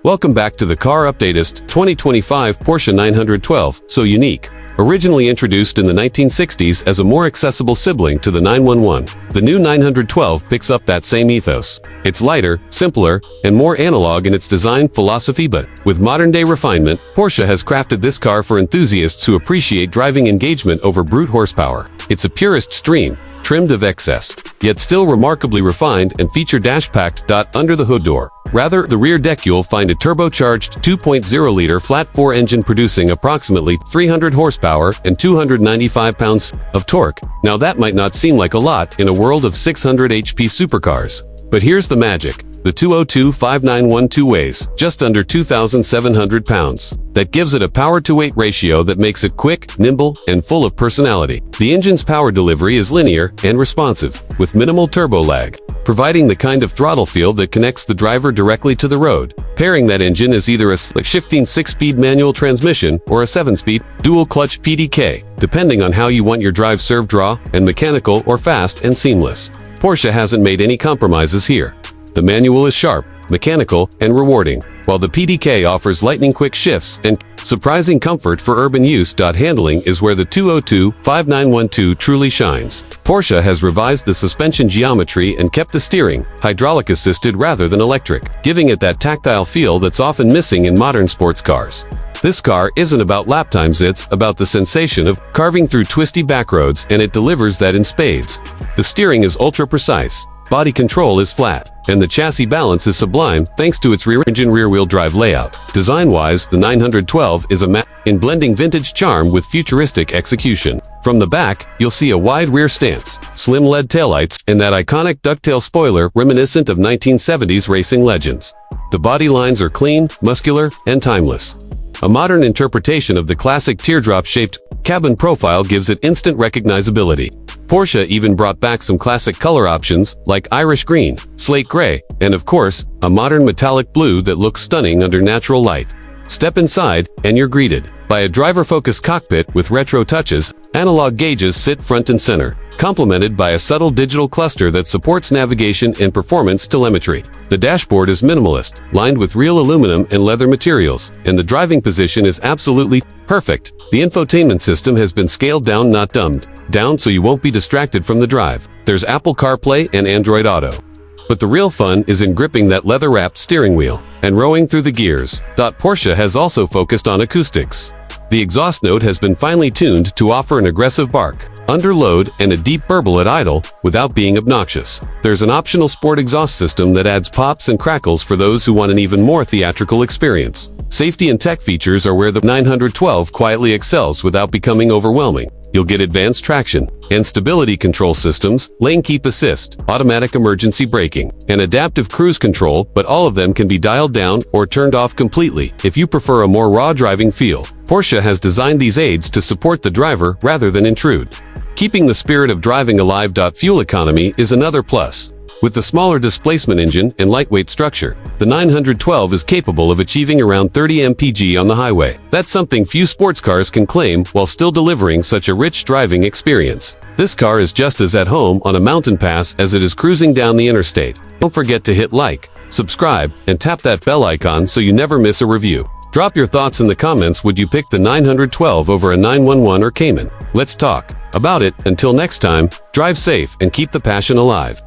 Welcome back to the Car Updatist 2025 Porsche 912, so unique. Originally introduced in the 1960s as a more accessible sibling to the 911, the new 912 picks up that same ethos. It's lighter, simpler, and more analog in its design philosophy, but with modern-day refinement, Porsche has crafted this car for enthusiasts who appreciate driving engagement over brute horsepower. It's a purest stream, trimmed of excess, yet still remarkably refined and feature dash-packed. Under the hood door. Rather, the rear deck you'll find a turbocharged 2.0-liter flat-4 engine producing approximately 300 horsepower and 295 pounds of torque. Now that might not seem like a lot in a world of 600 HP supercars. But here's the magic. The 202-5912 weighs just under 2,700 pounds. That gives it a power-to-weight ratio that makes it quick, nimble, and full of personality. The engine's power delivery is linear and responsive, with minimal turbo lag, providing the kind of throttle feel that connects the driver directly to the road. Pairing that engine is either a shifting 6-speed manual transmission or a 7-speed dual-clutch PDK, depending on how you want your drive serve draw, and mechanical or fast and seamless. Porsche hasn't made any compromises here. The manual is sharp, mechanical, and rewarding, while the PDK offers lightning-quick shifts and surprising comfort for urban use. Handling is where the 202-5912 truly shines. Porsche has revised the suspension geometry and kept the steering hydraulic-assisted rather than electric, giving it that tactile feel that's often missing in modern sports cars. This car isn't about lap times, it's about the sensation of carving through twisty backroads, and it delivers that in spades. The steering is ultra-precise, body control is flat, and the chassis balance is sublime thanks to its rear-engine rear-wheel drive layout. Design-wise, the 912 is a match in blending vintage charm with futuristic execution. From the back, you'll see a wide rear stance, slim LED taillights, and that iconic ducktail spoiler reminiscent of 1970s racing legends. The body lines are clean, muscular, and timeless. A modern interpretation of the classic teardrop-shaped cabin profile gives it instant recognizability. Porsche even brought back some classic color options like Irish green, slate gray, and of course, a modern metallic blue that looks stunning under natural light. Step inside, and you're greeted by a driver-focused cockpit with retro touches. Analog gauges sit front and center, complemented by a subtle digital cluster that supports navigation and performance telemetry. The dashboard is minimalist, lined with real aluminum and leather materials, and the driving position is absolutely perfect. The infotainment system has been scaled down, not dumbed down, so you won't be distracted from the drive. There's Apple CarPlay and Android Auto. But the real fun is in gripping that leather-wrapped steering wheel and rowing through the gears. Porsche has also focused on acoustics. The exhaust note has been finely tuned to offer an aggressive bark under load and a deep burble at idle without being obnoxious. There's an optional sport exhaust system that adds pops and crackles for those who want an even more theatrical experience. Safety and tech features are where the 912 quietly excels without becoming overwhelming. You'll get advanced traction and stability control systems, lane keep assist, automatic emergency braking, and adaptive cruise control, but all of them can be dialed down or turned off completely if you prefer a more raw driving feel. Porsche has designed these aids to support the driver rather than intrude, keeping the spirit of driving alive. Fuel economy is another plus. With the smaller displacement engine and lightweight structure, the 912 is capable of achieving around 30 mpg on the highway. That's something few sports cars can claim while still delivering such a rich driving experience. This car is just as at home on a mountain pass as it is cruising down the interstate. Don't forget to hit like, subscribe, and tap that bell icon so you never miss a review. Drop your thoughts in the comments. Would you pick the 912 over a 911 or Cayman? Let's talk about it. Until next time, drive safe and keep the passion alive.